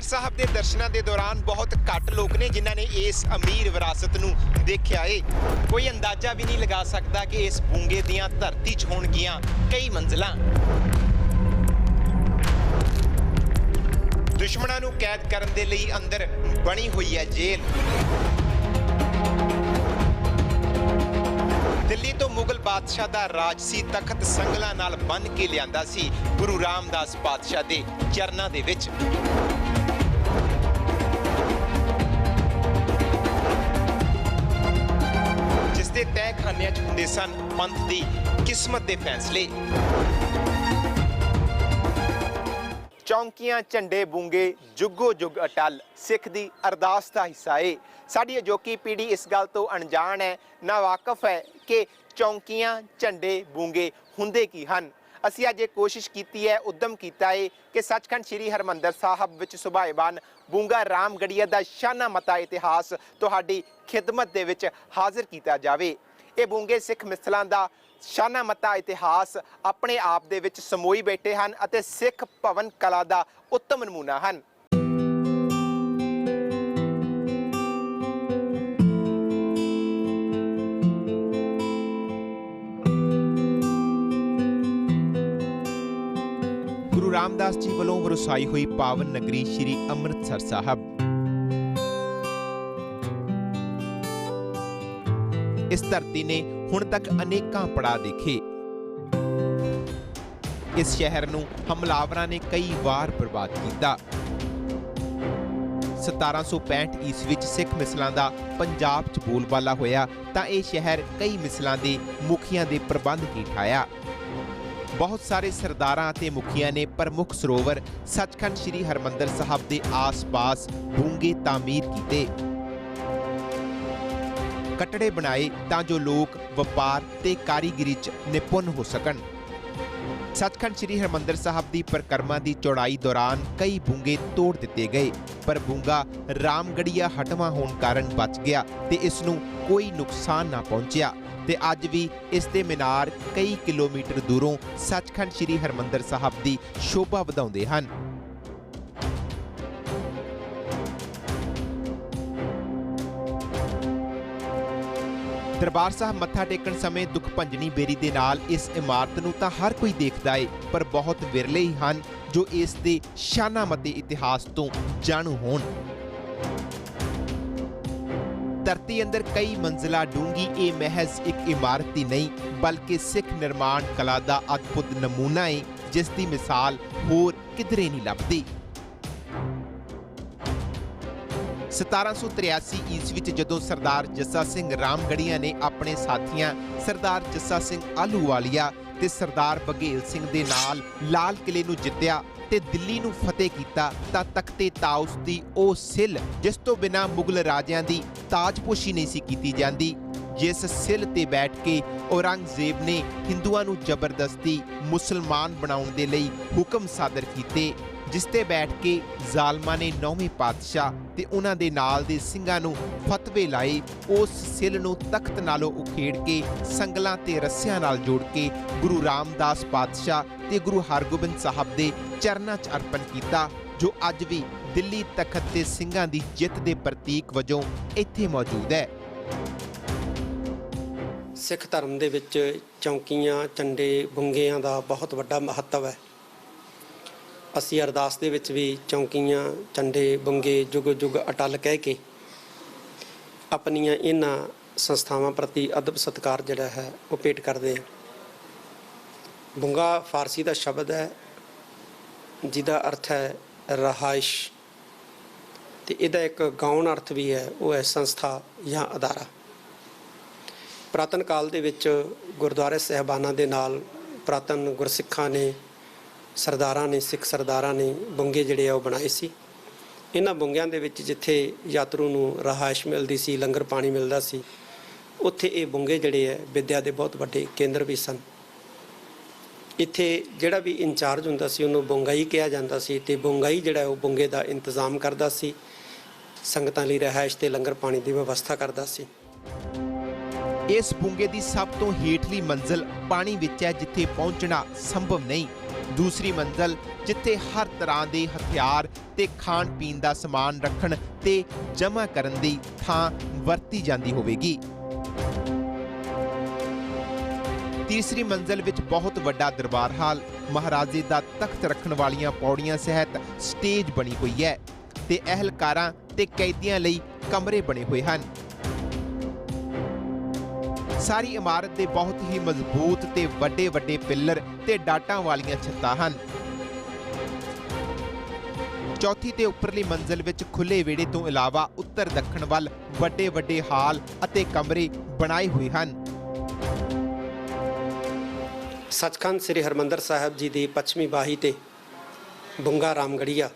दरबार साहब के दर्शनों के दौरान बहुत घट लोग ने जिन्हों ने इस अमीर विरासत नूं देखिया है। कोई अंदाजा भी नहीं लगा सकता कि इस बूंगे दियां धरती च होणगियां कई मंजिलां। दुश्मनां नूं कैद करन दे लई अंदर बनी हुई है जेल। दिल्ली तो मुगल बादशाह दा राजसी तखत संगलां नाल बन के लिआंदा सी गुरु रामदास पातशाह दे चरनां दे विच। जिसदे तहखानियां च हुंदे सन पंथ दी किस्मत दे फैसले। चौंकियां झंडे बूंगे जुगो जुग अटल सिख दी अरदास दा हिस्सा है। साडी अजोकी पीढ़ी इस गल तो अणजाण है, ना वाकफ है कि चौंकियां झंडे बूंगे हुंदे की हन। असीं अज कोशिश की है, उद्यम किया है कि सचखंड श्री हरमंदर साहब विच सुभाएमान बूंगा रामगढ़िया दा शाना मता इतिहास तुहाडी खिदमत दे विच हाज़र किया जाए। ये बूंगे सिख मिसलां दा शाना मता इतिहास अपने आप दे विच समोई बैठे हैं अते सिख भवन कला दा उत्तम नमूना हैं। गुरु रामदास जी वालों वरसाई हुई पावन नगरी श्री अमृतसर साहब। इस धरती ने हुण तक अनेकां पड़ाव देखे। इस शहर नूं हमलावरां ने कई बार बर्बाद किया। 1765 ईस्वी च सिख मिसलां दा पंजाब च बोलबाला होया तां इह शहर कई मिसलां दे मुखियां दे प्रबंध हेठ आया। बहुत सारे सरदारां ते मुखियां ने प्रमुख सरोवर सचखंड श्री हरमंदर साहब दे आस-पास बूंगे तामीर कीते, कटड़े बनाए तां जो लोग वपार ते कारीगिरी च निपुण हो सकन। सचखंड श्री हरमंदर साहब दी परिक्रमा दी चौड़ाई दौरान कई बूंगे तोड़ दिते गए, पर बूंगा रामगढ़िया हटवां होण कारण बच गया ते इस नूं कोई नुकसान ना पहुंचिया ते अज भी इस दे मीनार कई किलोमीटर दूरों सचखंड श्री हरमंदर साहब दी शोभा वधाउंदे हन। दरबार साहब मत्था टेकण समय दुख भंजनी बेरी दे नाल इस इमारत नूं तां हर कोई देखदा है, पर बहुत विरले ही हन जो इस दे शाना मते इतिहास तो जाणू होण। धरती अंदर कई मंजिला डूंगी ये महज एक इमारत ही नहीं बल्कि सिख निर्माण कला दा अद्भुत नमूना है जिसकी मिसाल होर किधरे नहीं लभदी। 1783 ईस्वी च जदों सरदार जस्सा सिंह रामगढ़िया ने अपने साथियां सरदार जस्सा सिंह आलूवालिया ते सरदार बघेल सिंह दे नाल लाल किले नूं जित्तिया ते दिल्ली नूं फतेह कीता तां तख्ते ताउस दी ओह सिल जिस तो बिना मुगल राजियां दी ताजपोशी नहीं सी कीती जांदी, जिस सिल ते बैठ के औरंगजेब ने हिंदुआं नूं जबरदस्ती मुसलमान बनाउण दे लई हुक्म सादर कीते, जिस ते बैठ के जालमा ने 9वें पातशाह ते उन्हां दे नाल दे सिंघां नूं फतवे लाए। उस सिल नूं तख्त नालों उखेड़ के संगलां ते रस्सियां नाल जोड़ के गुरु रामदास पातशाह ते गुरु हरगोबिंद साहब दे चरनां च अर्पण कीता, जो अज भी दिल्ली तख्त ते सिंघां दी जित दे प्रतीक वजों इत्थे मौजूद है। सिख धर्म दे विच चौंकियां झंडे बूंगियां दा बहुत वड्डा महत्व है। असी अरदास दे विच भी चौंकियां झंडे बूंगे जुग जुग अटल कह के अपनियां इन्हां संस्थावां प्रति अदब सत्कार जिहड़ा है वो भेट करते हैं। बूंगा फारसी का शब्द है जिहदा अर्थ है रहाइश, ते इहदा एक गौण अर्थ भी है, वो है संस्था या अदारा। पुरातन काल दे विच गुरुद्वारे साहिबाना दे नाल पुरातन गुरसिखां ने सरदारां ने सिख सरदारां ने बूंगे जिहड़े आ बनाए सी। इन्हां बूंगियां दे विच जिथे यात्रु नूं रहाइश मिलदी सी, लंगर पानी मिलदा सी, उत्थे ये बूंगे जिहड़े है विद्या दे बहुत वड्डे केंद्र भी सन। इत्थे जिहड़ा भी इंचार्ज हुंदा सी उहनूं बूंगाई कहा जांदा सी ते बूंगाई जिहड़ा वो बूंगे दा इंतजाम करदा सी, संगतां लई रहाइश ते लंगर पानी दी व्यवस्था करदा सी। इस बूंगे की सब तो हेठली मंजिल पानी विच है जिथे पहुंचना संभव नहीं। दूसरी मंजिल जिथे हर तरह के हथियार ते खाण पीण का समान रखण ते जमा करन दी थां वरती जांदी होवेगी। तीसरी मंजिल विच बहुत वड्डा दरबार हाल, महाराजे दा तख्त रखण वालियां पौड़ियां सहित स्टेज बनी हुई है ते अहलकारां ते कैदियां लई कमरे बने हुए हैं। सारी इमारत दे बहुत ही मजबूत ते वड्डे वड्डे पिलर ते डाटां वालियां छत्तां हन। चौथी ते उपरली मंजिल विच खुले वेड़े तो इलावा उत्तर दक्षिण वल वड्डे वड्डे हाल अते कमरे बनाए हुए हैं। सचखंड श्री हरमंदर साहिब जी की पश्चिमी बाही ते बुंगा रामगढ़िया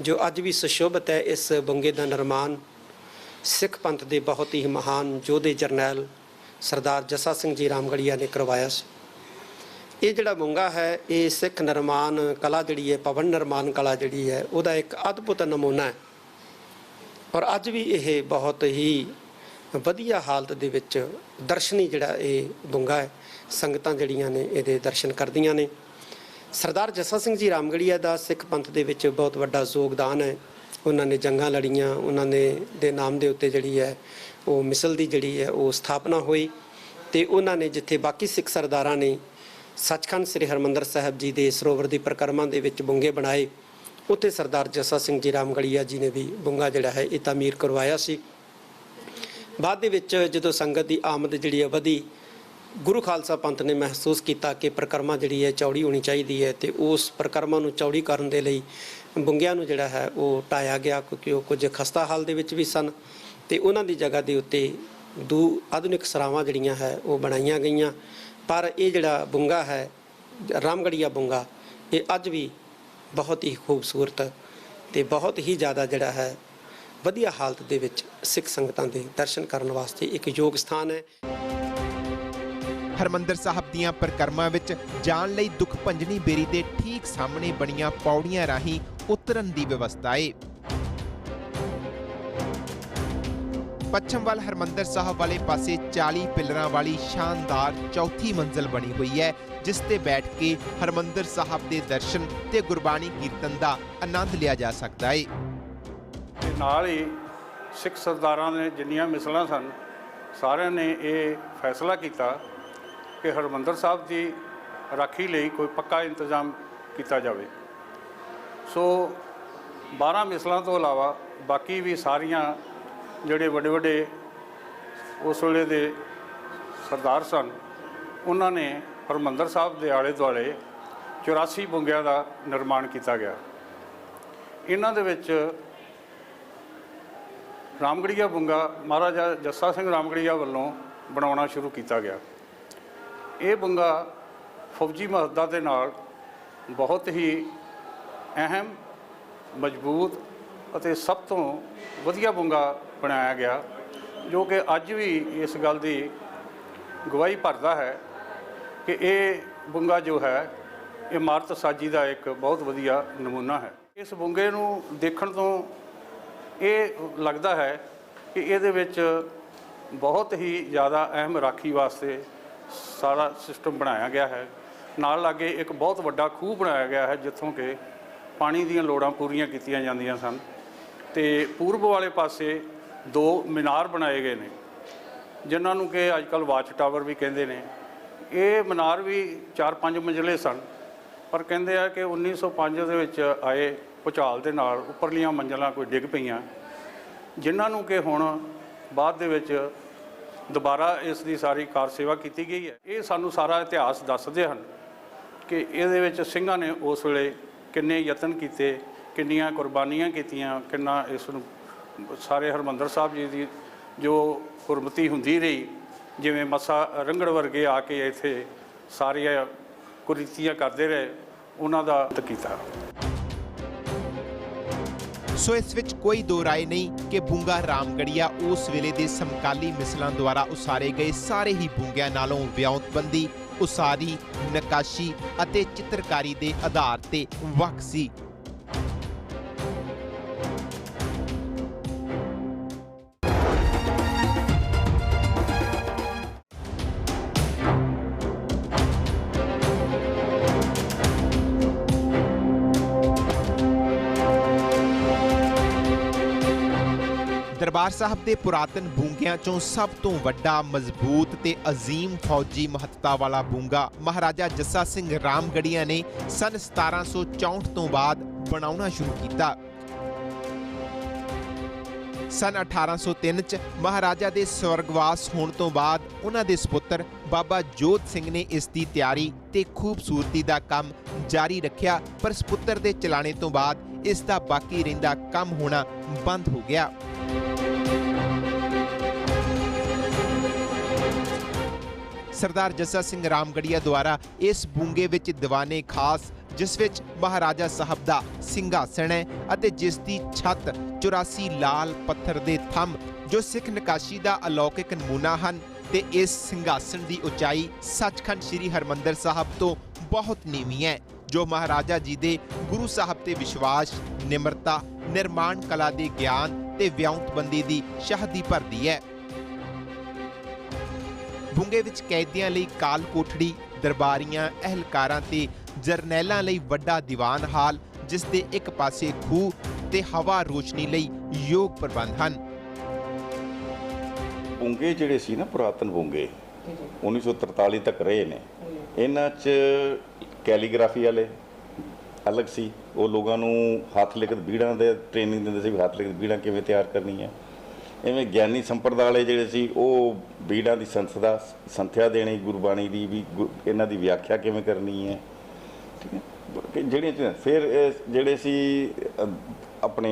जो अज भी सुशोभित है। इस बुंगे का निर्माण सिख पंथ के बहुत ही महान योधे जरनैल सरदार जस्सा सिंह जी रामगढ़िया ने करवाया सी। ये जिहड़ा बुंगा है ये सिख निर्माण कला जिहड़ी है, भवन निर्माण कला जिहड़ी है, उहदा एक अद्भुत नमूना है और अज भी ये बहुत ही वधिया हालत दे विच दर्शनी जिहड़ा ये बुंगा है, संगतां जिहड़ियां ने इहदे दर्शन करदियां ने। सरदार जस्सा सिंह जी रामगढ़िया दा सिख पंथ दे विच बहुत वड्डा योगदान है। उन्होंने जंगां लड़ियां, उन्होंने दे नाम दे उत्ते जिहड़ी है वो मिसल दी जिहड़ी है वो स्थापना हुई ते उन्होंने जिथे बाकी सिख सरदारां ने सचखंड श्री हरमंदर साहिब जी दे सरोवर दी परिक्रमा दे विच बुंगे बनाए, उत्थे सरदार जस्सा सिंह जी रामगढ़िया जी ने भी बुंगा जिहड़ा है ये तामीर करवाया सी। बाद दे विच जदों संगत की आमद जिहड़ी है वधी, गुरु खालसा पंथ ने महसूस किया कि परिक्रमा जिहड़ी है चौड़ी होनी चाहिए है तो उस परिक्रमा नूं चौड़ी करन दे लई बुंगियां नूं जिहड़ा है वो टाया गया, क्योंकि वो कुछ खस्ता हाल दे विच भी सन ते उन्हां दी जगह दे उत्ते दो आधुनिक सरावां जिहड़ियां है वो बनाईयां गईयां। पर ये जिहड़ा बुंगा है रामगढ़िया बुंगा ये अज भी बहुत ही खूबसूरत ते बहुत ही ज़्यादा जिहड़ा है वधिया हालत दे विच सिख संगतां दे दर्शन करन वास्ते एक योग स्थान है। हरमंदर साहब दीआं परिक्रमा विच जाण लई दुख भंजनी बेरी दे ठीक सामने बणीआं पौड़ियां राहीं उतरन दी व्यवस्था है। पश्चिम वाल हरमंदर साहब वाले पासे 40 पिलरां वाली शानदार चौथी मंजिल बनी हुई है, जिस ते बैठ के हरमंदर साहब दे दर्शन ते गुरबाणी कीर्तन दा आनंद लिया जा सकता है। ते नाल ही सिख सरदारां ने जिन्नियां मिसलां सन सारिਆਂ ने ये फैसला किया कि हरमंदर साहब की राखी लई कोई पक्का इंतजाम किया जाए। सो 12 मिसलों तो अलावा बाकी भी सारियां ਜਿਹੜੇ ਵੱਡੇ ਵੱਡੇ ਉਸ ਵੇਲੇ ਦੇ ਸਰਦਾਰ ਸਨ ਉਹਨਾਂ ਨੇ ਹਰਮੰਦਰ ਸਾਹਿਬ ਦੇ ਆਲੇ ਦੁਆਲੇ 84 ਬੁੰਗਿਆਂ ਦਾ ਨਿਰਮਾਣ ਕੀਤਾ ਗਿਆ। ਇਹਨਾਂ ਦੇ ਵਿੱਚ ਰਾਮਗੜੀਆ ਬੁੰਗਾ ਮਹਾਰਾਜਾ ਜੱਸਾ ਸਿੰਘ ਰਾਮਗੜੀਆ ਵੱਲੋਂ ਬਣਾਉਣਾ ਸ਼ੁਰੂ ਕੀਤਾ ਗਿਆ। ਇਹ ਬੁੰਗਾ ਫੌਜੀ ਮਹੱਤਤਾ ਦੇ ਨਾਲ ਬਹੁਤ ਹੀ ਅਹਿਮ, ਮਜ਼ਬੂਤ ਅਤੇ ਸਭ ਤੋਂ ਵਧੀਆ ਬੁੰਗਾ ਬਣਾਇਆ ਗਿਆ, ਜੋ ਕਿ ਅੱਜ ਵੀ ਇਸ ਗੱਲ ਦੀ ਗਵਾਹੀ ਭਰਦਾ ਹੈ ਕਿ ਇਹ ਬੁੰਗਾ ਜੋ ਹੈ ਇਮਾਰਤ ਸਾਜੀ ਦਾ ਇੱਕ ਬਹੁਤ ਵਧੀਆ ਨਮੂਨਾ ਹੈ। ਇਸ ਬੁੰਗੇ ਨੂੰ ਦੇਖਣ ਤੋਂ ਇਹ ਲੱਗਦਾ ਹੈ ਕਿ ਇਹਦੇ ਵਿੱਚ ਬਹੁਤ ਹੀ ਜ਼ਿਆਦਾ ਅਹਿਮ ਰਾਖੀ ਵਾਸਤੇ ਸਾਰਾ ਸਿਸਟਮ ਬਣਾਇਆ ਗਿਆ ਹੈ। ਨਾਲ ਲਾਗੇ ਇੱਕ ਬਹੁਤ ਵੱਡਾ ਖੂਹ ਬਣਾਇਆ ਗਿਆ ਹੈ ਜਿੱਥੋਂ ਕਿ ਪਾਣੀ ਦੀਆਂ ਲੋੜਾਂ ਪੂਰੀਆਂ ਕੀਤੀਆਂ ਜਾਂਦੀਆਂ ਸਨ ਤੇ ਪੂਰਬ ਵਾਲੇ ਪਾਸੇ 2 ਮੀਨਾਰ ਬਣਾਏ ਗਏ ਨੇ ਜਿਨ੍ਹਾਂ ਨੂੰ ਕਿ ਅੱਜ ਕੱਲ੍ਹ ਵਾਚ ਟਾਵਰ ਵੀ ਕਹਿੰਦੇ ਨੇ। ਇਹ ਮੀਨਾਰ ਵੀ 4-5 ਮੰਜ਼ਲੇ ਸਨ, ਪਰ ਕਹਿੰਦੇ ਆ ਕਿ 1905 ਦੇ ਵਿੱਚ ਆਏ ਭੁਚਾਲ ਦੇ ਨਾਲ ਉੱਪਰਲੀਆਂ ਮੰਜ਼ਲਾਂ ਕੋਈ ਡਿੱਗ ਪਈਆਂ, ਜਿਨ੍ਹਾਂ ਨੂੰ ਕਿ ਹੁਣ ਬਾਅਦ ਦੇ ਵਿੱਚ ਦੁਬਾਰਾ ਇਸ ਦੀ ਸਾਰੀ ਕਾਰ ਸੇਵਾ ਕੀਤੀ ਗਈ ਹੈ। ਇਹ ਸਾਨੂੰ ਸਾਰਾ ਇਤਿਹਾਸ ਦੱਸਦੇ ਹਨ ਕਿ ਇਹਦੇ ਵਿੱਚ ਸਿੰਘਾਂ ਨੇ ਉਸ ਵੇਲੇ ਕਿੰਨੇ ਯਤਨ ਕੀਤੇ, ਕਿੰਨੀਆਂ ਕੁਰਬਾਨੀਆਂ ਕੀਤੀਆਂ, ਕਿੰਨਾ ਇਸ ਨੂੰ ਸਾਰੇ ਹਰਮੰਦਰ ਸਾਹਿਬ ਜੀ ਦੀ ਜੋ ਗੁਰਮਤੀ ਹੁੰਦੀ ਰਹੀ, ਜਿਵੇਂ ਮੱਸਾ ਰੰਗੜ ਵਰਗੇ ਆ ਕੇ ਇੱਥੇ ਸਾਰੀਆਂ ਕੁਰੀਤੀਆਂ ਕਰਦੇ ਰਹੇ, ਉਹਨਾਂ ਦਾ ਕੀਤਾ। सो इस विच कोई दो राय नहीं कि बुंगा रामगढ़िया उस वेले दे समकाली मिसलों द्वारा उसारे गए सारे ही बुंगियां नालों विआउतबंदी, उसारी, नकाशी अते चित्रकारी दे आधार ते वख सी। ਦਰਬਾਰ ਸਾਹਿਬ ਦੇ ਪੁਰਾਤਨ ਬੂੰਗਿਆਂ ਚੋਂ ਸਭ ਤੋਂ ਵੱਡਾ, ਮਜ਼ਬੂਤ ਤੇ ਅਜ਼ੀਮ ਫੌਜੀ ਮਹੱਤਤਾ ਵਾਲਾ ਬੂੰਗਾ ਮਹਾਰਾਜਾ ਜੱਸਾ ਸਿੰਘ ਰਾਮਗੜੀਆ ਨੇ ਸਨ 1764 ਤੋਂ ਬਾਅਦ ਬਣਾਉਣਾ ਸ਼ੁਰੂ ਕੀਤਾ। ਸਨ 1803 ਚ ਮਹਾਰਾਜਾ ਦੇ ਸਵਰਗਵਾਸ ਹੋਣ ਤੋਂ ਬਾਅਦ ਉਹਨਾਂ ਦੇ ਸੁਪੁੱਤਰ ਬਾਬਾ ਜੋਧ ਸਿੰਘ ਨੇ ਇਸ ਦੀ ਤਿਆਰੀ ਤੇ ਖੂਬਸੂਰਤੀ ਦਾ ਕੰਮ ਜਾਰੀ ਰੱਖਿਆ, ਪਰ ਸੁਪੁੱਤਰ ਦੇ ਚਲਾਣੇ ਤੋਂ ਬਾਅਦ ਇਸ ਦਾ ਬਾਕੀ ਰਹਿੰਦਾ ਕੰਮ ਹੋਣਾ ਬੰਦ ਹੋ ਗਿਆ। ਸਰਦਾਰ ਜੱਸਾ ਸਿੰਘ ਰਾਮਗੜੀਆ ਦੁਆਰਾ ਇਸ ਬੂੰਗੇ ਵਿੱਚ ਦੀਵਾਨੇ ਖਾਸ, ਜਿਸ ਵਿੱਚ ਮਹਾਰਾਜਾ ਸਾਹਿਬ ਦਾ ਸਿੰਘਾਸਣ ਹੈ ਅਤੇ ਜਿਸ ਦੀ ਛੱਤ 84 ਲਾਲ ਪੱਥਰ ਦੇ ਥੰਮ ਜੋ ਸਿੱਖ ਨਕਾਸ਼ੀ ਦਾ ਅਲੌਕਿਕ ਨਮੂਨਾ ਹਨ, ਤੇ ਇਸ ਸਿੰਘਾਸਣ ਦੀ ਉਚਾਈ ਸੱਚਖੰਡ ਸ੍ਰੀ ਹਰਮੰਦਰ ਸਾਹਿਬ ਤੋਂ ਬਹੁਤ ਨੀਵੀਂ ਹੈ, ਜੋ ਮਹਾਰਾਜਾ ਜੀ ਦੇ ਗੁਰੂ ਸਾਹਿਬ ਤੇ ਵਿਸ਼ਵਾਸ, ਨਿਮਰਤਾ, ਨਿਰਮਾਣ ਕਲਾ ਦੇ ਗਿਆਨ ਤੇ ਵਿਉਂਤਬੰਦੀ ਦੀ ਸ਼ਾਹਦੀ ਭਰਦੀ ਹੈ। ਬੂੰਗੇ ਵਿੱਚ ਕੈਦੀਆਂ ਲਈ ਕਾਲ ਕੋਠੜੀ, ਦਰਬਾਰੀਆਂ, ਅਹਿਲਕਾਰਾਂ ਤੇ ਜਰਨੈਲਾਂ ਲਈ ਵੱਡਾ ਦੀਵਾਨ ਹਾਲ, ਜਿਸ ਦੇ ਇੱਕ ਪਾਸੇ ਖੂਹ ਤੇ ਹਵਾ ਰੋਸ਼ਨੀ ਲਈ ਯੋਗ ਪ੍ਰਬੰਧ ਹਨ। ਬੂੰਗੇ ਜਿਹੜੇ ਸੀ ਨਾ, ਪੁਰਾਤਨ ਬੂੰਗੇ 1943 ਤੱਕ ਰਹੇ ਨੇ। ਇਹਨਾਂ 'ਚ ਕੈਲੀਗ੍ਰਾਫੀ ਵਾਲੇ ਅਲੱਗ ਸੀ, ਉਹ ਲੋਕਾਂ ਨੂੰ ਹੱਥ ਲਿਖਤ ਬੀੜਾਂ ਦੇ ਟ੍ਰੇਨਿੰਗ ਦਿੰਦੇ ਸੀ ਵੀ ਹੱਥ ਲਿਖਤ ਬੀੜਾਂ ਕਿਵੇਂ ਤਿਆਰ ਕਰਨੀ ਹੈ। ਇਵੇਂ ਗਿਆਨੀ ਸੰਪਰਦਾ ਵਾਲੇ ਜਿਹੜੇ ਸੀ, ਉਹ ਬੀੜਾਂ ਦੀ ਸੰਥਿਆ ਦੇਣੀ, ਗੁਰਬਾਣੀ ਦੀ ਵੀ ਇਹਨਾਂ ਦੀ ਵਿਆਖਿਆ ਕਿਵੇਂ ਕਰਨੀ ਹੈ, ਠੀਕ ਹੈ। ਜਿਹੜੀਆਂ ਫਿਰ ਜਿਹੜੇ ਸੀ ਆਪਣੇ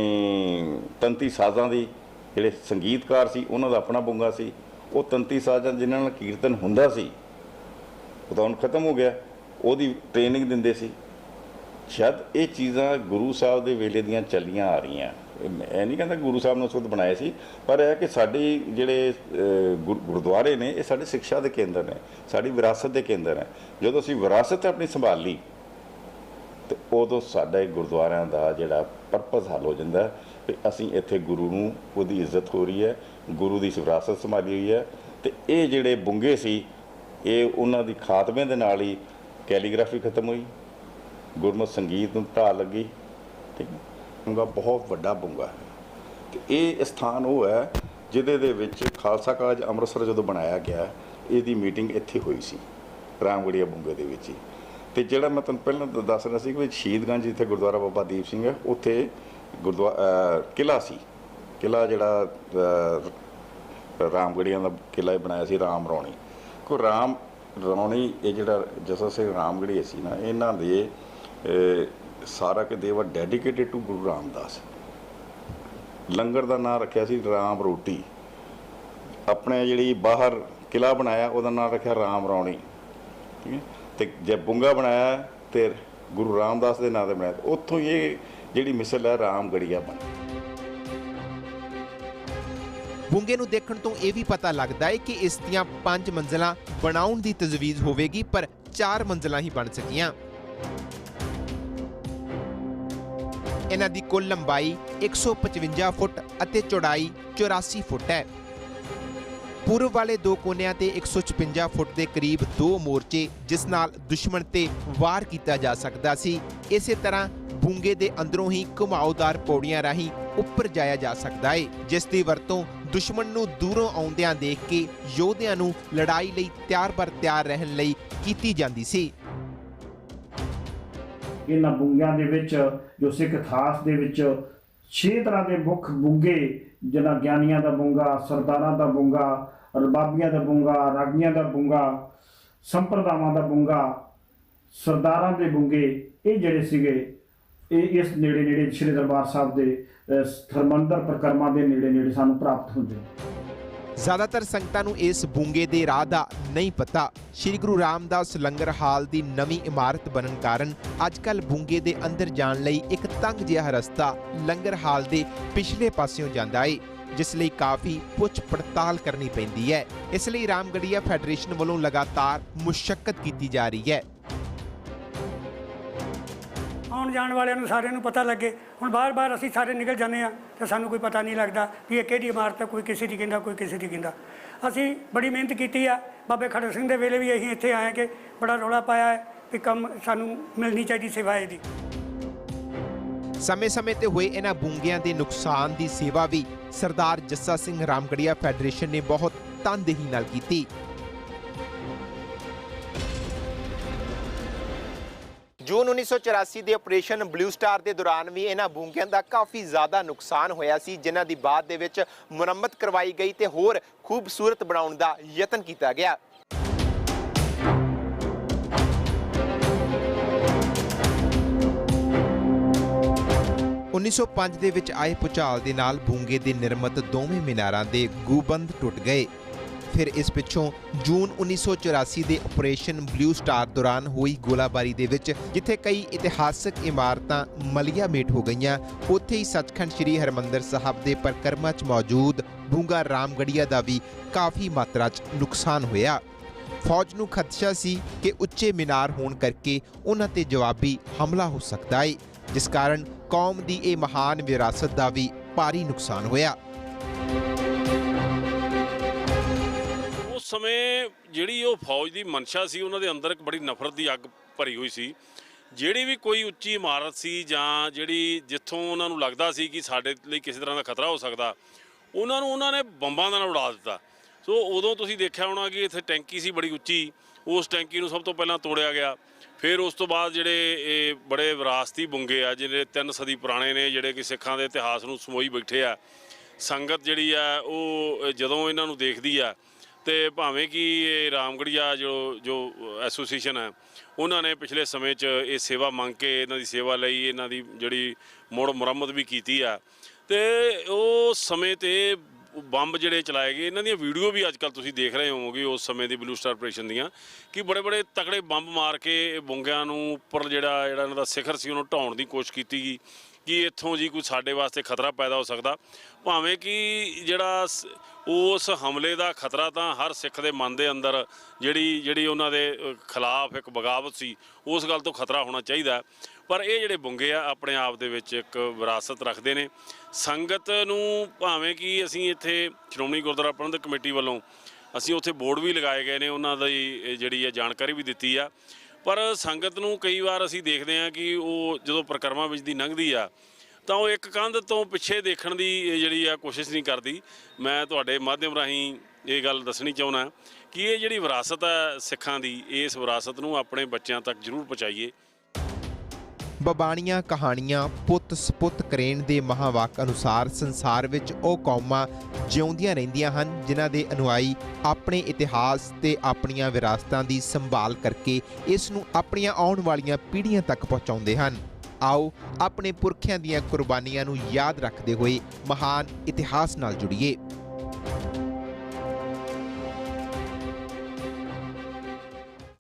ਤੰਤੀ ਸਾਜ਼ਾਂ ਦੀ, ਜਿਹੜੇ ਸੰਗੀਤਕਾਰ ਸੀ ਉਹਨਾਂ ਦਾ ਆਪਣਾ ਬੂੰਗਾ ਸੀ। ਉਹ ਤੰਤੀ ਸਾਜ਼ਾਂ ਜਿਨ੍ਹਾਂ ਨਾਲ ਕੀਰਤਨ ਹੁੰਦਾ ਸੀ, ਉਹ ਤਾਂ ਹੁਣ ਖਤਮ ਹੋ ਗਿਆ, ਉਹਦੀ ਟ੍ਰੇਨਿੰਗ ਦਿੰਦੇ ਸੀ। ਸ਼ਾਇਦ ਇਹ ਚੀਜ਼ਾਂ ਗੁਰੂ ਸਾਹਿਬ ਦੇ ਵੇਲੇ ਦੀਆਂ ਚੱਲੀਆਂ ਆ ਰਹੀਆਂ। ਇਹ ਨਹੀਂ ਕਹਿੰਦਾ ਗੁਰੂ ਸਾਹਿਬ ਨੇ ਉਸ ਵਕਤ ਬਣਾਏ ਸੀ, ਪਰ ਇਹ ਕਿ ਸਾਡੀ ਜਿਹੜੇ ਗੁਰਦੁਆਰੇ ਨੇ, ਇਹ ਸਾਡੇ ਸਿੱਖਿਆ ਦੇ ਕੇਂਦਰ ਨੇ, ਸਾਡੀ ਵਿਰਾਸਤ ਦੇ ਕੇਂਦਰ ਹੈ। ਜਦੋਂ ਅਸੀਂ ਵਿਰਾਸਤ ਆਪਣੀ ਸੰਭਾਲੀ ਤੇ ਉਦੋਂ ਸਾਡੇ ਗੁਰਦੁਆਰਿਆਂ ਦਾ ਜਿਹੜਾ ਪਰਪਸ ਹੱਲ ਹੋ ਜਾਂਦਾ ਕਿ ਅਸੀਂ ਇੱਥੇ ਗੁਰੂ ਨੂੰ, ਉਹਦੀ ਇੱਜ਼ਤ ਹੋ ਰਹੀ ਹੈ, ਗੁਰੂ ਦੀ ਵਿਰਾਸਤ ਸੰਭਾਲੀ ਹੋਈ ਹੈ। ਤੇ ਇਹ ਜਿਹੜੇ ਬੁੰਗੇ ਸੀ, ਇਹ ਉਹਨਾਂ ਦੀ ਖਾਤਮੇ ਦੇ ਨਾਲ ਹੀ ਕੈਲੀਗ੍ਰਾਫੀ ਖਤਮ ਹੋਈ, ਗੁਰਮਤਿ ਸੰਗੀਤ ਨੂੰ ਢਾਹ ਲੱਗੀ, ਠੀਕ ਹੈ। ਬੁੰਗਾ ਬਹੁਤ ਵੱਡਾ ਬੁੰਗਾ ਹੈ ਤੇ ਇਹ ਸਥਾਨ ਉਹ ਹੈ ਜਿਹਦੇ ਦੇ ਵਿੱਚ ਖਾਲਸਾ ਕਾਲਜ ਅੰਮ੍ਰਿਤਸਰ ਜਦੋਂ ਬਣਾਇਆ ਗਿਆ, ਇਹਦੀ ਮੀਟਿੰਗ ਇੱਥੇ ਹੋਈ ਸੀ, ਰਾਮਗੜੀਆ ਬੁੰਗੇ ਦੇ ਵਿੱਚ ਹੀ। ਤੇ ਜਿਹੜਾ ਮੈਂ ਤੁਹਾਨੂੰ ਪਹਿਲਾਂ ਦੱਸ ਰਿਹਾ ਸੀ ਕਿ ਸ਼ਹੀਦਗੰਜ ਜਿੱਥੇ ਗੁਰਦੁਆਰਾ ਬਾਬਾ ਦੀਪ ਸਿੰਘ ਹੈ, ਉੱਥੇ ਕਿਲ੍ਹਾ ਸੀ, ਕਿਲ੍ਹਾ ਜਿਹੜਾ ਰਾਮਗੜੀਆਂ ਦਾ ਕਿਲ੍ਹਾ ਬਣਾਇਆ ਸੀ ਰਾਮ ਰੌਣੀ। ਰਾਮ ਰੌਣੀ, ਇਹ ਜਿਹੜਾ ਜੱਸਾ ਸਿੰਘ ਰਾਮਗੜੀਆ ਸੀ ਨਾ, ਇਹਨਾਂ ਦੇ ਸਾਰਾ ਕਿ ਦੇ ਵਰ ਡੈਡੀਕੇਟਿਡ ਟੂ ਗੁਰੂ ਰਾਮਦਾਸ। ਲੰਗਰ ਦਾ ਨਾਂ ਰੱਖਿਆ ਸੀ ਰਾਮ ਰੋਟੀ। ਆਪਣੇ ਜਿਹੜੀ ਬਾਹਰ ਕਿਲ੍ਹਾ ਬਣਾਇਆ ਉਹਦਾ ਨਾਂ ਰੱਖਿਆ ਰਾਮ ਰੌਣੀ, ਠੀਕ ਹੈ। ਤੇ ਜੇ ਬੁੰਗਾ ਬਣਾਇਆ ਤੇ ਗੁਰੂ ਰਾਮਦਾਸ ਦੇ ਨਾਂ 'ਤੇ ਬਣਾਇਆ। ਉੱਥੋਂ ਇਹ ਜਿਹੜੀ ਮਿਸਲ ਹੈ ਰਾਮਗੜੀਆ ਬਣੀ। ਬੁੰਗੇ ਨੂੰ ਦੇਖਣ ਤੋਂ ਇਹ ਵੀ ਪਤਾ ਲੱਗਦਾ ਹੈ ਕਿ ਇਸ ਦੀਆਂ 5 ਮੰਜ਼ਲਾਂ ਬਣਾਉਣ ਦੀ ਤਜਵੀਜ਼ ਹੋਵੇਗੀ, ਪਰ 4 ਮੰਜ਼ਲਾਂ ਹੀ ਬਣ ਸਕੀਆਂ। ਇਹਨਾਂ ਦੀ ਕੁੱਲ ਲੰਬਾਈ 155 ਫੁੱਟ ਅਤੇ ਚੌੜਾਈ 84 ਫੁੱਟ ਹੈ। ਪੂਰਬ ਵਾਲੇ 2 ਕੋਨਿਆਂ ਤੇ 156 ਫੁੱਟ ਦੇ ਕਰੀਬ 2 ਮੋਰਚੇ, ਜਿਸ ਨਾਲ ਦੁਸ਼ਮਣ ਤੇ ਵਾਰ ਕੀਤਾ ਜਾ ਸਕਦਾ ਸੀ। ਇਸੇ ਤਰ੍ਹਾਂ ਬੁੰਗੇ ਦੇ ਅੰਦਰੋਂ ਹੀ ਘੁਮਾਉਦਾਰ ਪੌੜੀਆਂ ਰਾਹੀਂ ਉੱਪਰ ਜਾਇਆ ਜਾ ਸਕਦਾ ਹੈ, ਜਿਸ ਦੀ ਵਰਤੋਂ ਦੁਸ਼ਮਣ ਨੂੰ ਦੂਰੋਂ ਆਉਂਦਿਆਂ ਦੇਖ ਕੇ ਯੋਧਿਆਂ ਨੂੰ ਲੜਾਈ ਲਈ ਤਿਆਰ ਰਹਿਣ ਲਈ ਕੀਤੀ ਜਾਂਦੀ ਸੀ। ਇਹਨਾਂ ਬੁੰਗਿਆਂ ਦੇ ਵਿੱਚ ਜੋ ਸਿੱਖ ਇਤਿਹਾਸ ਦੇ ਵਿੱਚ 6 ਤਰ੍ਹਾਂ ਦੇ ਮੁੱਖ ਬੁੰਗੇ, ਜਿਨ੍ਹਾਂ ਗਿਆਨੀਆਂ ਦਾ ਬੁੰਗਾ, ਸਰਦਾਰਾਂ ਦਾ ਬੁੰਗਾ, ਰਬਾਬੀਆਂ ਦਾ ਬੁੰਗਾ, ਰਾਗੀਆਂ ਦਾ ਬੁੰਗਾ, ਸੰਪਰਦਾਵਾਂ ਦਾ ਬੁੰਗਾ, ਸਰਦਾਰਾਂ ਦੇ ਬੁੰਗੇ, ਇਹ ਜਿਹੜੇ ਸੀਗੇ ਇਹ ਇਸ ਨੇੜੇ ਸ਼੍ਰੀ ਦਰਬਾਰ ਸਾਹਿਬ ਦੇ ਹਰਮੰਦਰ ਪਰਿਕਰਮਾ ਦੇ ਨੇੜੇ ਸਾਨੂੰ ਪ੍ਰਾਪਤ ਹੁੰਦੇ। ਜ਼ਿਆਦਾਤਰ ਸੰਗਤਾਂ ਨੂੰ ਇਸ ਬੁੰਗੇ ਦੇ ਰਾਹ ਦਾ ਨਹੀਂ ਪਤਾ। ਸ਼੍ਰੀ ਗੁਰੂ ਰਾਮਦਾਸ ਲੰਗਰ ਹਾਲ ਦੀ ਨਵੀਂ ਇਮਾਰਤ ਬਣਨ ਕਾਰਨ ਅੱਜਕੱਲ ਬੁੰਗੇ ਦੇ ਅੰਦਰ ਜਾਣ ਲਈ ਇੱਕ ਤੰਗ ਜਿਹਾ ਰਸਤਾ ਲੰਗਰ ਹਾਲ ਦੇ ਪਿਛਲੇ ਪਾਸਿਓਂ ਜਾਂਦਾ ਹੈ, ਜਿਸ ਲਈ ਕਾਫੀ ਪੁੱਛ ਪੜਤਾਲ ਕਰਨੀ ਪੈਂਦੀ ਹੈ। ਇਸ ਲਈ ਰਾਮਗੜੀਆ ਫੈਡਰੇਸ਼ਨ ਵੱਲੋਂ ਲਗਾਤਾਰ ਮੁਸ਼ੱਕਤ ਕੀਤੀ ਜਾ ਰਹੀ ਹੈ। ਆਉਣ ਜਾਣ ਵਾਲਿਆਂ ਨੂੰ ਸਾਰਿਆਂ ਨੂੰ ਪਤਾ ਲੱਗੇ। ਹੁਣ ਬਾਰ-ਬਾਰ ਅਸੀਂ ਸਾਰੇ ਨਿਕਲ ਜਾਂਦੇ ਹਾਂ ਤੇ ਸਾਨੂੰ ਕੋਈ ਪਤਾ ਨਹੀਂ ਲੱਗਦਾ ਵੀ ਇਹ ਕਿਹੜੀ ਇਮਾਰਤ ਹੈ, ਕੋਈ ਕਿਸੇ ਦੀ ਕਹਿੰਦਾ, ਕੋਈ ਕਿਸੇ ਦੀ ਕਹਿੰਦਾ। ਅਸੀਂ ਬੜੀ ਮਿਹਨਤ ਕੀਤੀ ਆ। ਬਾਬੇ ਖੜਕ ਸਿੰਘ ਦੇ ਵੇਲੇ ਵੀ ਅਸੀਂ ਇੱਥੇ ਆਏ ਕਿ ਬੜਾ ਰੌਲਾ ਪਾਇਆ ਹੈ ਵੀ ਕੰਮ ਸਾਨੂੰ ਮਿਲਣੀ ਚਾਹੀਦੀ ਸੇਵਾ ਇਹਦੀ। ਸਮੇਂ-ਸਮੇਂ ਤੇ ਹੋਏ ਇਹਨਾਂ ਬੁੰਗਿਆਂ ਦੇ ਨੁਕਸਾਨ ਦੀ ਸੇਵਾ ਵੀ ਸਰਦਾਰ ਜੱਸਾ ਸਿੰਘ ਰਾਮਗੜੀਆ ਫੈਡਰੇਸ਼ਨ ਨੇ ਬਹੁਤ ਤਨਦੇਹੀ ਨਾਲ ਕੀਤੀ। ਜੂਨ 1984 ਦੇ ਆਪਰੇਸ਼ਨ ਬਲੂ ਸਟਾਰ ਦੇ ਦੌਰਾਨ ਵੀ ਇਹਨਾਂ ਬੁੰਗਿਆਂ ਦਾ ਕਾਫੀ ਜ਼ਿਆਦਾ ਨੁਕਸਾਨ ਹੋਇਆ ਸੀ, ਜਿਨ੍ਹਾਂ ਦੀ ਬਾਅਦ ਦੇ ਵਿੱਚ ਮੁਰੰਮਤ ਕਰਵਾਈ ਗਈ ਤੇ ਹੋਰ ਖੂਬਸੂਰਤ ਬਣਾਉਣ ਦਾ ਯਤਨ ਕੀਤਾ ਗਿਆ। ਉੱਨੀ ਸੌ 5 ਦੇ ਵਿੱਚ ਆਏ ਭੁਚਾਲ ਦੇ ਨਾਲ ਬੁੰਗੇ ਦੇ ਨਿਰਮਿਤ ਦੋਵੇਂ ਮੀਨਾਰਾਂ ਦੇ ਗੂਬੰਦ ਟੁੱਟ ਗਏ। ਫਿਰ ਇਸ ਪਿੱਛੋਂ ਜੂਨ 1984 ਦੇ ਆਪਰੇਸ਼ਨ ਬਲੂ ਸਟਾਰ ਦੌਰਾਨ ਹੋਈ ਗੋਲਾਬਾਰੀ ਦੇ ਵਿੱਚ ਜਿੱਥੇ ਕਈ ਇਤਿਹਾਸਕ ਇਮਾਰਤਾਂ ਮਲੀਆ ਮੇਟ ਹੋ ਗਈਆਂ, ਉੱਥੇ ਹੀ ਸੱਚਖੰਡ ਸ੍ਰੀ ਹਰਿਮੰਦਰ ਸਾਹਿਬ ਦੇ ਪਰਿਕਰਮਾ 'ਚ ਮੌਜੂਦ ਬੁੰਗਾ ਰਾਮਗੜੀਆ ਦਾ ਵੀ ਕਾਫੀ ਮਾਤਰਾ 'ਚ ਨੁਕਸਾਨ ਹੋਇਆ। ਫੌਜ ਨੂੰ ਖਦਸ਼ਾ ਸੀ ਕਿ ਉੱਚੇ ਮੀਨਾਰ ਹੋਣ ਕਰਕੇ ਉਹਨਾਂ ਤੇ ਜਵਾਬੀ ਹਮਲਾ ਹੋ ਸਕਦਾ ਹੈ, ਜਿਸ ਕਾਰਨ ਕੌਮ ਦੀ ਇਹ ਮਹਾਨ ਵਿਰਾਸਤ ਦਾ ਵੀ ਭਾਰੀ ਨੁਕਸਾਨ ਹੋਇਆ। ਉਸ ਸਮੇਂ ਜਿਹੜੀ ਉਹ ਫੌਜ ਦੀ ਮਨਸ਼ਾ ਸੀ, ਉਹਨਾਂ ਦੇ ਅੰਦਰ ਇੱਕ ਬੜੀ ਨਫ਼ਰਤ ਦੀ ਅੱਗ ਭਰੀ ਹੋਈ ਸੀ। ਜਿਹੜੀ ਵੀ ਕੋਈ ਉੱਚੀ ਇਮਾਰਤ ਸੀ ਜਾਂ ਜਿਹੜੀ ਜਿੱਥੋਂ ਉਹਨਾਂ ਨੂੰ ਲੱਗਦਾ ਸੀ ਕਿ ਸਾਡੇ ਲਈ ਕਿਸੇ ਤਰ੍ਹਾਂ ਦਾ ਖਤਰਾ ਹੋ ਸਕਦਾ, ਉਹਨਾਂ ਨੇ ਬੰਬਾਂ ਦੇ ਨਾਲ ਉਡਾ ਦਿੱਤਾ। ਸੋ ਉਦੋਂ ਤੁਸੀਂ ਦੇਖਿਆ ਹੋਣਾ ਕਿ ਇੱਥੇ ਟੈਂਕੀ ਸੀ ਬੜੀ ਉੱਚੀ, ਉਸ ਟੈਂਕੀ ਨੂੰ ਸਭ ਤੋਂ ਪਹਿਲਾਂ ਤੋੜਿਆ ਗਿਆ। ਫਿਰ ਉਸ ਤੋਂ ਬਾਅਦ ਜਿਹੜੇ ਇਹ ਬੜੇ ਵਿਰਾਸਤੀ ਬੁੰਗੇ ਆ, ਜਿਹੜੇ 3 ਸਦੀ ਪੁਰਾਣੇ ਨੇ, ਜਿਹੜੇ ਕਿ ਸਿੱਖਾਂ ਦੇ ਇਤਿਹਾਸ ਨੂੰ ਸਮੋਈ ਬੈਠੇ ਆ, ਸੰਗਤ ਜਿਹੜੀ ਆ ਉਹ ਜਦੋਂ ਇਹਨਾਂ ਨੂੰ ਦੇਖਦੀ ਆ ਤੇ ਭਾਵੇਂ ਕਿ ਇਹ ਰਾਮਗੜੀਆ ਜੋ ਐਸੋਸੀਏਸ਼ਨ ਹੈ, ਉਹਨਾਂ ਨੇ ਪਿਛਲੇ ਸਮੇਂ 'ਚ ਇਹ ਸੇਵਾ ਮੰਗ ਕੇ ਇਹਨਾਂ ਦੀ ਸੇਵਾ ਲਈ ਇਹਨਾਂ ਦੀ ਜਿਹੜੀ ਮੁੜ ਮੁਰੰਮਤ ਵੀ ਕੀਤੀ ਆ ਤੇ ਉਸ ਸਮੇਂ ਤੇ ਬੰਬ ਜਿਹੜੇ ਚਲਾਏ ਗਏ, ਇਹਨਾਂ ਦੀਆਂ ਵੀਡੀਓ ਵੀ ਅੱਜ ਕੱਲ੍ਹ ਤੁਸੀਂ ਦੇਖ ਰਹੇ ਹੋਵੋਗੇ ਉਸ ਸਮੇਂ ਦੀ ਬਲੂ ਸਟਾਰ ਆਪਰੇਸ਼ਨ ਦੀਆਂ, ਕਿ ਬੜੇ ਤਕੜੇ ਬੰਬ ਮਾਰ ਕੇ ਬੁੰਗਿਆਂ ਨੂੰ ਉੱਪਰ ਜਿਹੜਾ ਇਹਨਾਂ ਦਾ ਸਿਖਰ ਸੀ ਉਹਨੂੰ ਢਾਉਣ ਦੀ ਕੋਸ਼ਿਸ਼ ਕੀਤੀ ਗਈ ਕਿ ਇੱਥੋਂ ਜੀ ਕੋਈ ਸਾਡੇ ਵਾਸਤੇ ਖਤਰਾ ਪੈਦਾ ਹੋ ਸਕਦਾ। ਭਾਵੇਂ ਕਿ ਜਿਹੜਾ ਉਸ ਹਮਲੇ ਦਾ ਖਤਰਾ ਤਾਂ ਹਰ ਸਿੱਖ ਦੇ ਮਨ ਦੇ ਅੰਦਰ ਜਿਹੜੀ ਉਹਨਾਂ ਦੇ ਖਿਲਾਫ ਇੱਕ ਬਗਾਵਤ ਸੀ, ਉਸ ਗੱਲ ਤੋਂ ਖਤਰਾ ਹੋਣਾ ਚਾਹੀਦਾ। ਪਰ ਇਹ ਜਿਹੜੇ ਬੁੰਗੇ ਆ ਆਪਣੇ ਆਪ ਦੇ ਵਿੱਚ ਇੱਕ ਵਿਰਾਸਤ ਰੱਖਦੇ ਨੇ। ਸੰਗਤ ਨੂੰ ਭਾਵੇਂ ਕਿ ਅਸੀਂ ਇੱਥੇ ਸ਼੍ਰੋਮਣੀ ਗੁਰਦੁਆਰਾ ਪ੍ਰਬੰਧਕ ਕਮੇਟੀ ਵੱਲੋਂ ਅਸੀਂ ਉੱਥੇ ਬੋਰਡ ਵੀ ਲਗਾਏ ਗਏ ਨੇ, ਉਹਨਾਂ ਦੀ ਜਿਹੜੀ ਹੈ ਜਾਣਕਾਰੀ ਵੀ ਦਿੱਤੀ ਆ, ਪਰ ਸੰਗਤ ਨੂੰ ਕਈ ਵਾਰ ਅਸੀਂ ਦੇਖਦੇ ਹਾਂ ਕਿ ਉਹ ਜਦੋਂ ਪਰਿਕਰਮਾ ਵਿੱਚ ਦੀ ਲੰਘਦੀ ਆ ਤਾਂ ਉਹ ਇੱਕ ਕੰਧ ਤੋਂ ਪਿੱਛੇ ਦੇਖਣ ਦੀ ਜਿਹੜੀ ਆ ਕੋਸ਼ਿਸ਼ ਨਹੀਂ ਕਰਦੀ। ਮੈਂ ਤੁਹਾਡੇ ਮਾਧਿਅਮ ਰਾਹੀਂ ਇਹ ਗੱਲ ਦੱਸਣੀ ਚਾਹੁੰਦਾ ਕਿ ਇਹ ਜਿਹੜੀ ਵਿਰਾਸਤ ਹੈ ਸਿੱਖਾਂ ਦੀ, ਇਸ ਵਿਰਾਸਤ ਨੂੰ ਆਪਣੇ ਬੱਚਿਆਂ ਤੱਕ ਜ਼ਰੂਰ ਪਹੁੰਚਾਈਏ। ਬਬਾਣੀਆਂ ਕਹਾਣੀਆਂ ਪੁੱਤ ਸਪੁੱਤ ਕਰੇਨ ਦੇ ਮਹਾਵਾਕ ਅਨੁਸਾਰ ਸੰਸਾਰ ਵਿੱਚ ਉਹ ਕੌਮਾਂ ਜਿਉਂਦੀਆਂ ਰਹਿੰਦੀਆਂ ਹਨ ਜਿਨ੍ਹਾਂ ਦੇ ਅਨੁਆਈ ਆਪਣੇ ਇਤਿਹਾਸ ਤੇ ਆਪਣੀਆਂ ਵਿਰਾਸਤਾਂ ਦੀ ਸੰਭਾਲ ਕਰਕੇ ਇਸ ਨੂੰ ਆਪਣੀਆਂ ਆਉਣ ਵਾਲੀਆਂ ਪੀੜ੍ਹੀਆਂ ਤੱਕ ਪਹੁੰਚਾਉਂਦੇ ਹਨ। ਆਓ ਆਪਣੇ ਪੁਰਖਿਆਂ ਦੀਆਂ ਕੁਰਬਾਨੀਆਂ ਨੂੰ ਯਾਦ ਰੱਖਦੇ ਹੋਏ ਮਹਾਨ ਇਤਿਹਾਸ ਨਾਲ ਜੁੜੀਏ।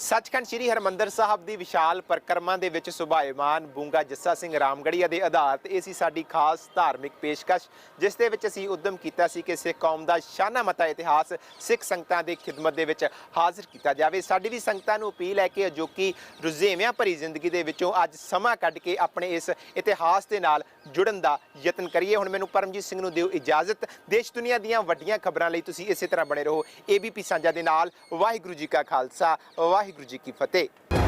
ਸੱਚਖੰਡ ਸ੍ਰੀ ਹਰਿਮੰਦਰ ਸਾਹਿਬ ਦੀ ਵਿਸ਼ਾਲ ਪਰਿਕਰਮਾ ਦੇ ਵਿੱਚ ਸੁਭਾਇਮਾਨ ਬੁੰਗਾ ਜੱਸਾ ਸਿੰਘ ਰਾਮਗੜੀਆ ਦੇ ਆਧਾਰ ਤੇ ਇਹ ਸੀ ਸਾਡੀ ਖਾਸ ਧਾਰਮਿਕ ਪੇਸ਼ਕਸ਼, ਜਿਸ ਦੇ ਵਿੱਚ ਅਸੀਂ ਉਦਮ ਕੀਤਾ ਸੀ ਕਿ ਸਿੱਖ ਕੌਮ ਦਾ ਸ਼ਾਨਾ ਮਤਾ ਇਤਿਹਾਸ ਸਿੱਖ ਸੰਗਤਾਂ ਦੀ ਖਿਦਮਤ ਦੇ ਵਿੱਚ ਹਾਜ਼ਰ ਕੀਤਾ ਜਾਵੇ। ਸਾਡੀ ਵੀ ਸੰਗਤਾਂ ਨੂੰ ਅਪੀਲ ਹੈ ਕਿ ਅਜੋਕੀ ਰੁਝੇਵਿਆਂ ਭਰੀ ਜ਼ਿੰਦਗੀ ਦੇ ਵਿੱਚੋਂ ਅੱਜ ਸਮਾਂ ਕੱਢ ਕੇ ਆਪਣੇ ਇਸ ਇਤਿਹਾਸ ਦੇ ਨਾਲ ਜੁੜਨ ਦਾ ਯਤਨ ਕਰੀਏ। ਹੁਣ ਮੈਨੂੰ ਪਰਮਜੀਤ ਸਿੰਘ ਨੂੰ ਦਿਓ ਇਜਾਜ਼ਤ। ਦੇਸ਼ ਦੁਨੀਆ ਦੀਆਂ ਵੱਡੀਆਂ ਖਬਰਾਂ ਲਈ ਤੁਸੀਂ ਇਸੇ ਤਰ੍ਹਾਂ ਬਣੇ ਰਹੋ ABP ਸਾਂਝਾ ਦੇ ਨਾਲ। ਵਾਹਿਗੁਰੂ ਜੀ ਕਾ ਖਾਲਸਾ, ਵਾਹਿਗੁਰੂ ਜੀ ਕੀ ਫਤਿਹ।